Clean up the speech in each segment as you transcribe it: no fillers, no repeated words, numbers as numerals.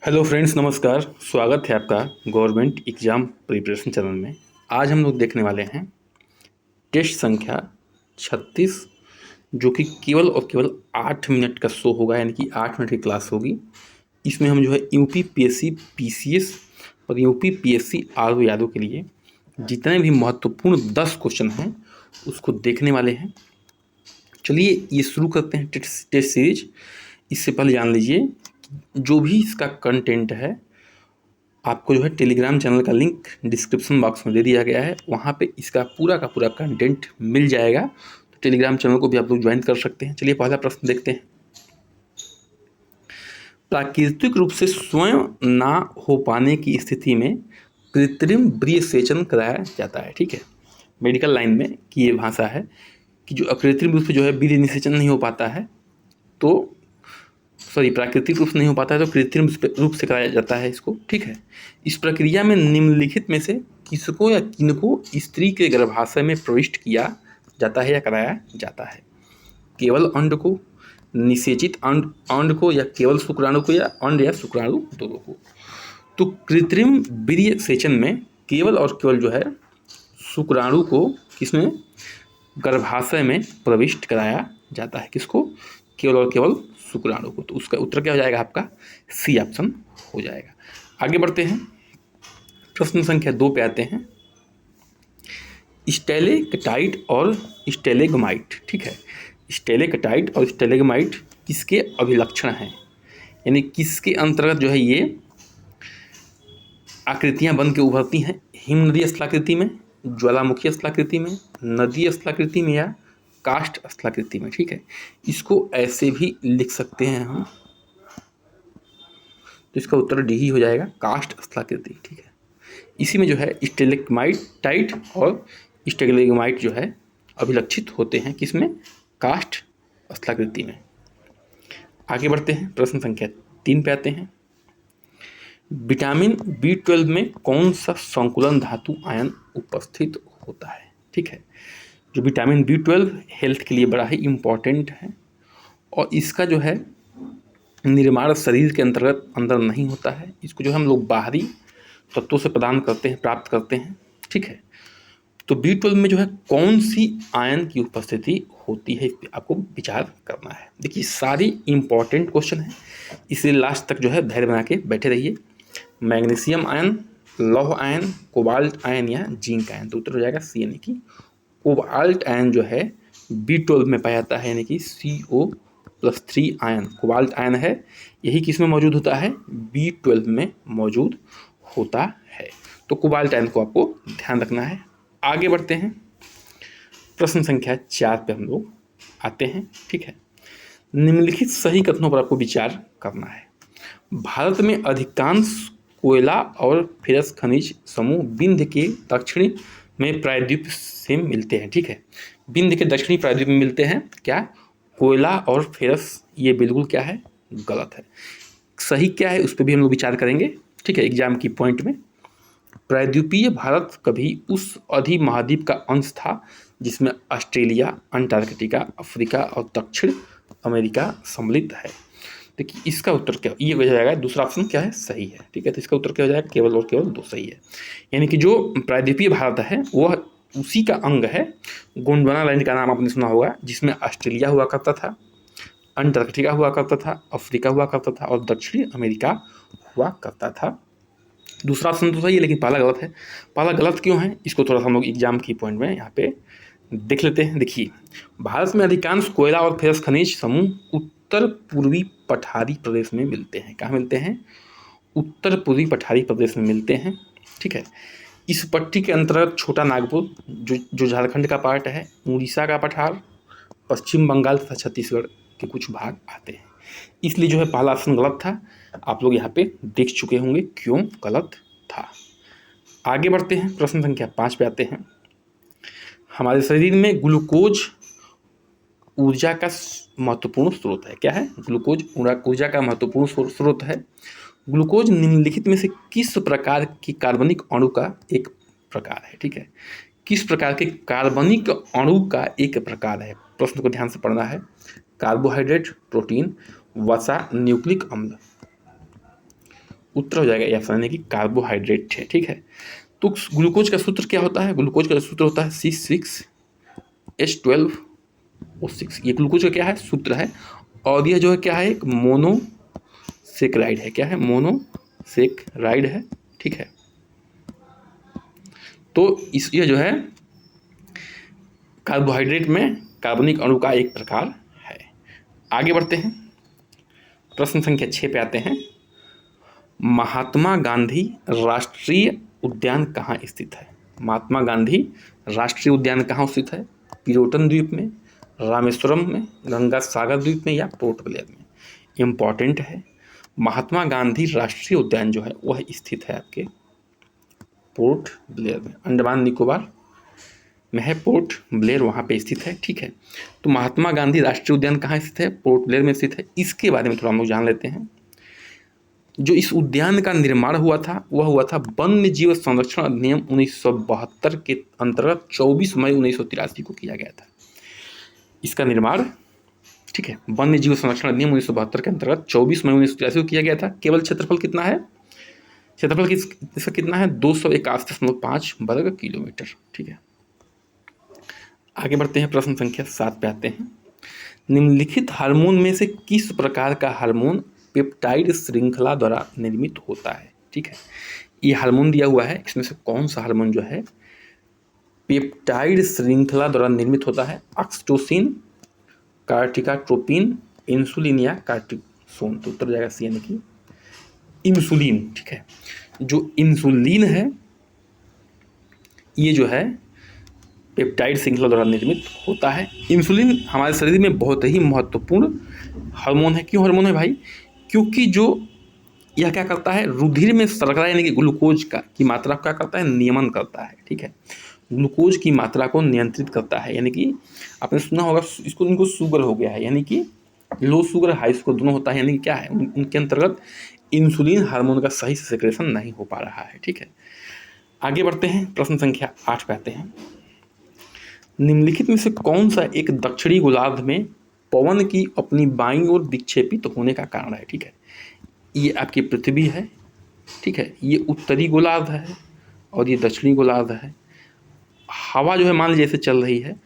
Hello friends, नमस्कार। स्वागत है आपका गवर्नमेंट एग्ज़ाम प्रिपरेशन चैनल में। आज हम लोग देखने वाले हैं टेस्ट संख्या 36, जो कि केवल और केवल 8 मिनट का शो होगा, यानी कि 8 मिनट की क्लास होगी। इसमें हम जो है यूपी पीएससी पीसीएस और यूपी पीएससी आरओ यादव के लिए जितने भी महत्वपूर्ण 10 क्वेश्चन हैं उसको देखने वाले हैं। चलिए ये शुरू करते हैं टेस्ट सीरीज। इससे पहले जान लीजिए जो भी इसका कंटेंट है आपको जो है टेलीग्राम चैनल का लिंक डिस्क्रिप्शन बॉक्स में दे दिया गया है, वहाँ पे इसका पूरा का पूरा कंटेंट मिल जाएगा। तो टेलीग्राम चैनल को भी आप लोग ज्वाइन कर सकते हैं। चलिए पहला प्रश्न देखते हैं। प्राकृतिक रूप से स्वयं ना हो पाने की स्थिति में कृत्रिम ब्रियसेचन कराया जाता है। ठीक है, मेडिकल लाइन में की ये भाषा है कि जो अकृत्रिम रूप से जो है वीर्य निषेचन नहीं हो पाता है, तो प्राकृतिक रूप से नहीं हो पाता है तो कृत्रिम रूप से कराया जाता है इसको। ठीक है, इस प्रक्रिया में निम्नलिखित में से किसको या किनको स्त्री के गर्भाशय में प्रविष्ट किया जाता है या कराया जाता है? केवल अंड को, निषेचित अंड को, या केवल शुक्राणु को, या अंड या शुक्राणु दोनों को? तो कृत्रिम वीर्य सेचन में केवल और केवल जो है शुक्राणु को किसमें, गर्भाशय में प्रविष्ट कराया जाता है। किसको? केवल और केवल शुक्राणु को। तो उसका उत्तर क्या हो जाएगा आपका? सी ऑप्शन हो जाएगा। आगे बढ़ते हैं, प्रश्न संख्या 2 पे आते हैं। स्टेलेक्टाइट और स्टेलेग्माइट। ठीक है, स्टेलेक्टाइट और स्टेलेग्माइट किसके अभिलक्षण हैं, यानी किसके अंतर्गत जो है ये आकृतियां बन के उभरती हैं? हिमनदीय स्थलाकृति में, ज्वालामुखी स्थलाकृति में, नदीय स्थलाकृति में, या काष्ठ स्थलाकृति में? ठीक है, इसको ऐसे भी लिख सकते हैं हम, तो इसका उत्तर डी ही हो जाएगा, काष्ठ स्थलाकृति। ठीक है, इसी में जो है स्टेलेग्माइट और स्टेलेग्माइट जो है अभिलक्षित होते हैं किसमें? काष्ठ स्थलाकृति में। आगे बढ़ते हैं, प्रश्न संख्या 3 पे आते हैं। विटामिन B12 में कौन सा संकुलन धातु आयन उपस्थित होता है? ठीक है, जो विटामिन B12 हेल्थ के लिए बड़ा ही इम्पॉर्टेंट है और इसका जो है निर्माण शरीर के अंदर नहीं होता है। इसको जो हम लोग बाहरी तत्वों से प्रदान करते हैं, प्राप्त करते हैं। ठीक है, तो B12 में जो है कौन सी आयन की उपस्थिति होती है, इस पर आपको विचार करना है। देखिए सारी इम्पॉर्टेंट क्वेश्चन है, इसलिए लास्ट तक जो है धैर्य बना के बैठे रहिए। मैग्नीशियम आयन, लौह आयन, कोबाल्ट आयन या जिंक आयन? तो उत्तर हो जाएगा सी, यानी कि कोबाल्ट आयन जो है B12 में पाया जाता है, यानी कि CO+3 आयन कोबाल्ट आयन है। यही किस में मौजूद होता है? B12 में मौजूद होता है। तो कोबाल्ट आयन को आपको ध्यान रखना है। आगे बढ़ते हैं, प्रश्न संख्या 4 पे हम लोग आते हैं। ठीक है, निम्नलिखित सही कथनों पर आपको विचार करना है। भारत में अधिकांश कोयला और फेरस खनिज समूह विंध्य के दक्षिण में प्रायद्वीप से मिलते हैं। ठीक है, विंध्य के दक्षिणी प्रायद्वीप में मिलते हैं। क्या? कोयला और फेरस। ये बिल्कुल क्या है? गलत है। सही क्या है उस पर भी हम लोग विचार करेंगे। ठीक है, एग्जाम की पॉइंट में। प्रायद्वीपीय भारत कभी उस अधिमहाद्वीप का अंश था जिसमें ऑस्ट्रेलिया, अंटार्कटिका, अफ्रीका और दक्षिण अमेरिका सम्मिलित है। देखिए इसका उत्तर क्या ये हो जाएगा? दूसरा ऑप्शन क्या है? सही है। ठीक है, तो इसका उत्तर क्या हो जाएगा? केवल और केवल 2 सही है। यानी कि जो प्रायद्वीपीय भारत है वह उसी का अंग है। गोंडवाना लैंड का नाम आपने सुना होगा, जिसमें ऑस्ट्रेलिया हुआ करता था, अंटार्कटिका हुआ करता था, अफ्रीका हुआ करता था और दक्षिणी अमेरिका हुआ करता था। दूसरा ऑप्शन तो सही है, लेकिन पहला गलत है। पहला गलत क्यों है इसको थोड़ा सा हम लोग एग्जाम की पॉइंट में यहाँ पे देख लेते हैं। देखिए, भारत में अधिकांश कोयला और फेरस खनिज समूह उत्तर पूर्वी पठारी प्रदेश में मिलते हैं। कहाँ मिलते हैं? उत्तर पूर्वी पठारी प्रदेश में मिलते हैं। ठीक है, इस पट्टी के अंतर्गत छोटा नागपुर जो झारखंड का पार्ट है, उड़ीसा का पठार, पश्चिम बंगाल तथा छत्तीसगढ़ के कुछ भाग आते हैं। इसलिए जो है पहला ऑप्शन गलत था। आप लोग यहाँ पे देख चुके होंगे क्यों गलत था। आगे बढ़ते हैं, प्रश्न संख्या 5 पे आते हैं। हमारे शरीर में ग्लूकोज ऊर्जा का महत्वपूर्ण स्रोत है। क्या है? ग्लूकोज ऊर्जा का महत्वपूर्ण स्रोत है। ग्लूकोज निम्नलिखित में से किस प्रकार की कार्बनिक अणु का एक प्रकार है? ठीक है, किस प्रकार के कार्बनिक अणु का एक प्रकार है? प्रश्न को ध्यान से पढ़ना है। कार्बोहाइड्रेट, प्रोटीन, वसा, न्यूक्लिक अम्ल। उत्तर हो जाएगा ए ऑप्शन यानी कि कार्बोहाइड्रेट है। ठीक है, तो ग्लूकोज का सूत्र क्या होता है? ग्लूकोज का सूत्र होता है C6H12O6। ये ग्लूकोज का क्या है? सूत्र है। और यह जो है क्या है? एक मोनोसेक्राइड है। क्या है? मोनोसेक्राइड है। ठीक है, तो इस ये जो है कार्बोहाइड्रेट में कार्बनिक अणु का एक प्रकार है। आगे बढ़ते हैं, प्रश्न संख्या 6 पे आते हैं। महात्मा गांधी राष्ट्रीय उद्यान कहाँ स्थित है? महात्मा गांधी राष्ट्रीय उद्यान कहाँ स्थित है? पिरोटन द्वीप में, रामेश्वरम में, गंगा सागर द्वीप में या पोर्ट ब्लेयर में? इम्पॉर्टेंट है। महात्मा गांधी राष्ट्रीय उद्यान जो है वह स्थित है आपके पोर्ट ब्लेयर में, अंडमान निकोबार में है पोर्ट ब्लेयर, वहाँ पे स्थित है। ठीक है, तो महात्मा गांधी राष्ट्रीय उद्यान कहाँ स्थित है? पोर्ट ब्लेयर में स्थित है। इसके बारे में थोड़ा हम लोग जान लेते हैं। जो इस उद्यान का निर्माण हुआ था वह हुआ था वन्य जीव संरक्षण अधिनियम 1972 के अंतर्गत 24 मई 1983 को किया गया था इसका निर्माण। ठीक है, वन्य जीव संरक्षण अधिनियम 1972 के अंतर्गत 24 मई 1983 को किया गया था। केवल क्षेत्रफल कितना है? क्षेत्रफल इसका कितना है? 281.5 वर्ग किलोमीटर। ठीक है, आगे बढ़ते हैं, प्रश्न संख्या 7 पे आते हैं। निम्नलिखित हार्मोन में से किस प्रकार का हार्मोन पेप्टाइड श्रृंखला द्वारा निर्मित होता है? ठीक है, ये हार्मोन दिया हुआ है, इसमें से कौन सा हार्मोन जो है पेप्टाइड श्रृंखला द्वारा निर्मित होता है? ऑक्सीटोसिन, कार्टिकाट्रोपिन, इंसुलिन या कार्टिसोन? तो उत्तर हो जाएगा सी यानी कि इंसुलिन। ठीक है, जो इंसुलिन है ये जो है पेप्टाइड श्रृंखला द्वारा निर्मित होता है। इंसुलिन हमारे शरीर में बहुत ही महत्वपूर्ण हार्मोन है। क्यों हार्मोन है भाई? क्योंकि जो यह क्या करता है? रुधिर में शर्करा यानी कि ग्लूकोज की मात्रा क्या करता है? नियमन करता है। ठीक है, ग्लूकोज की मात्रा को नियंत्रित करता है। यानी कि आपने सुना होगा इसको, इनको शुगर हो गया है, यानी कि लो शुगर हाई शुगर दोनों होता है। यानी कि क्या है? उनके अंतर्गत इंसुलिन हार्मोन का सही से सेक्रेशन नहीं हो पा रहा है। ठीक है, आगे बढ़ते हैं, प्रश्न संख्या 8 पे आते हैं। निम्नलिखित में से कौन सा एक दक्षिणी गोलार्ध में पवन की अपनी बाईं ओर विक्षेपित होने का कारण है? ठीक है, ये आपकी पृथ्वी है। ठीक है, ये उत्तरी गोलार्ध है और ये दक्षिणी गोलार्ध है। हवा जो है मान लीजिए ऐसे चल रही है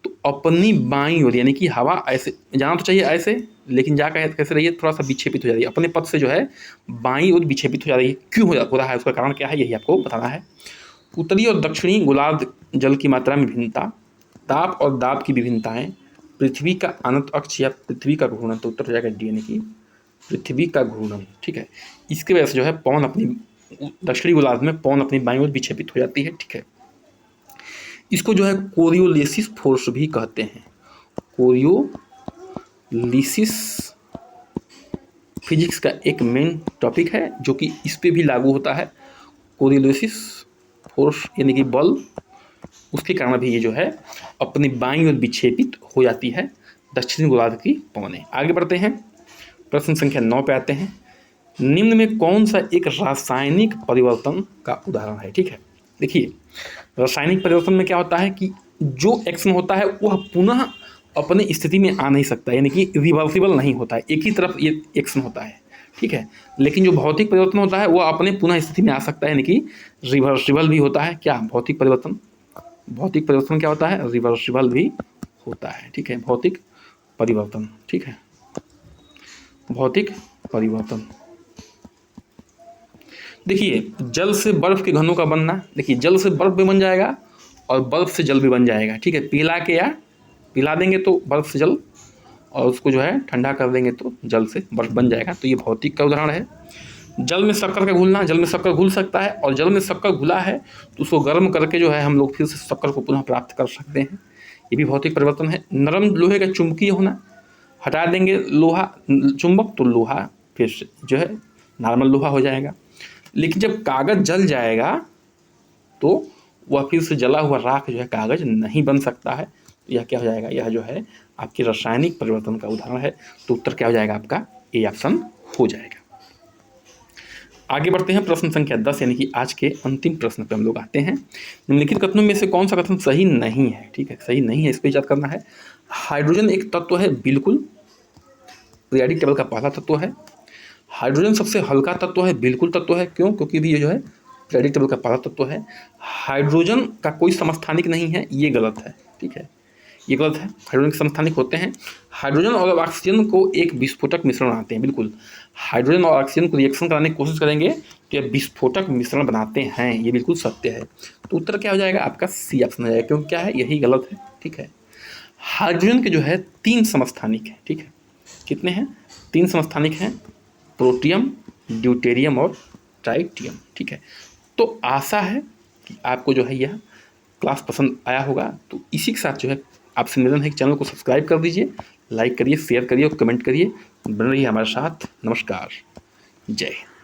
तो अपनी बाईं ओर, यानी कि हवा ऐसे जाना तो चाहिए ऐसे, लेकिन जा कैसे रही है? थोड़ा सा विक्षेपित हो जा रही है, अपने पथ से जो है बाईं ओर विक्षेपित हो जा रही है। क्यों हो रहा है? उसका कारण क्या है? यही आपको बताना है। उत्तरी और दक्षिणी गोलार्ध जल की मात्रा में भिन्नता, ताप और दाब की विभिन्नताएं, पृथ्वी का अनंत अक्ष या पृथ्वी का घूर्णन? तो उत्तर हो जाएगा डी यानी कि पृथ्वी का घूर्णन। ठीक है, इसके वजह से जो है पवन अपनी दक्षिणी गोलार्ध में पवन अपनी बाईं ओर विक्षेपित हो जाती है। ठीक है, इसको जो है कोरियोलिसिस फोर्स भी कहते हैं। कोरियोलिसिस फिजिक्स का एक मेन टॉपिक है जो कि इस पे भी लागू होता है। कोरियोलिसिस फोर्स यानी कि बल, उसके कारण भी ये जो है अपनी बाईं ओर विक्षेपित हो जाती है दक्षिणी गोलार्ध की पवनें। आगे बढ़ते हैं, प्रश्न संख्या 9 पे आते हैं। निम्न में कौन सा एक रासायनिक परिवर्तन का उदाहरण है? ठीक है, देखिए रासायनिक परिवर्तन में क्या होता है कि जो एक्शन होता है वह पुनः अपने स्थिति में आ नहीं सकता, यानी कि रिवर्सिबल नहीं होता है, एक ही तरफ ये एक्शन होता है। ठीक है, लेकिन जो भौतिक परिवर्तन होता है वह अपने पुनः स्थिति में आ सकता है, यानी कि रिवर्सिबल भी होता है। क्या भौतिक परिवर्तन? भौतिक परिवर्तन क्या होता है? रिवर्सिबल भी होता है। ठीक है, भौतिक परिवर्तन। ठीक है, भौतिक परिवर्तन। देखिए जल से बर्फ के घनों का बनना, देखिए जल से बर्फ भी बन जाएगा और बर्फ से जल भी बन जाएगा। ठीक है, पिला देंगे तो बर्फ से जल, और उसको जो है ठंडा कर देंगे तो जल से बर्फ बन जाएगा। तो ये भौतिक का उदाहरण है। जल में शक्कर का घुलना, जल में शक्कर घुल सकता है और जल में शक्कर घुला है तो उसको गर्म करके जो है हम लोग फिर से शक्कर को पुनः प्राप्त कर सकते हैं, ये भी भौतिक परिवर्तन है। नरम लोहे का चुंबकीय होना, हटा देंगे लोहा चुंबक तो लोहा फिर से जो है नॉर्मल लोहा हो जाएगा। लेकिन जब कागज़ जल जाएगा तो वह फिर से जला हुआ राख जो है कागज़ नहीं बन सकता है। यह क्या हो जाएगा? यह जो है आपके रासायनिक परिवर्तन का उदाहरण है। तो उत्तर क्या हो जाएगा आपका? ए ऑप्शन हो जाएगा। आगे बढ़ते हैं, प्रश्न संख्या 10 यानी कि आज के अंतिम प्रश्न पे हम लोग आते हैं। निम्नलिखित कथनों में से कौन सा कथन सही नहीं है? ठीक है, सही नहीं है, इसको याद करना है। हाइड्रोजन एक तत्व है, बिल्कुल पीरियोडिक टेबल का पहला तत्व है। हाइड्रोजन सबसे हल्का तत्व है, बिल्कुल तत्व है। क्यों? क्योंकि भी ये जो है पीरियोडिक टेबल का पहला तत्व है। हाइड्रोजन का कोई समस्थानिक नहीं है, ये गलत है, ठीक है, ये गलत है। हाइड्रोजन के समस्थानिक होते हैं। हाइड्रोजन और ऑक्सीजन को एक विस्फोटक मिश्रण बनाते हैं, बिल्कुल। हाइड्रोजन और ऑक्सीजन को रिएक्शन कराने की कोशिश करेंगे तो ये विस्फोटक मिश्रण बनाते हैं, ये बिल्कुल सत्य है। तो उत्तर क्या हो जाएगा आपका? सी ऑप्शन हो जाएगा, क्योंकि क्या है, यही गलत है, ठीक है। हाइड्रोजन के जो है 3 समस्थानिक हैं, ठीक है। कितने हैं? 3 समस्थानिक हैं, प्रोटियम, ड्यूटेरियम और ट्राइटियम, ठीक है। तो आशा है कि आपको जो है यह क्लास पसंद आया होगा। तो इसी के साथ जो है आपसे निवेदन है कि चैनल को सब्सक्राइब कर दीजिए, लाइक करिए, शेयर करिए और कमेंट करिए। बन रहिए हमारे साथ। नमस्कार, जय हिंद।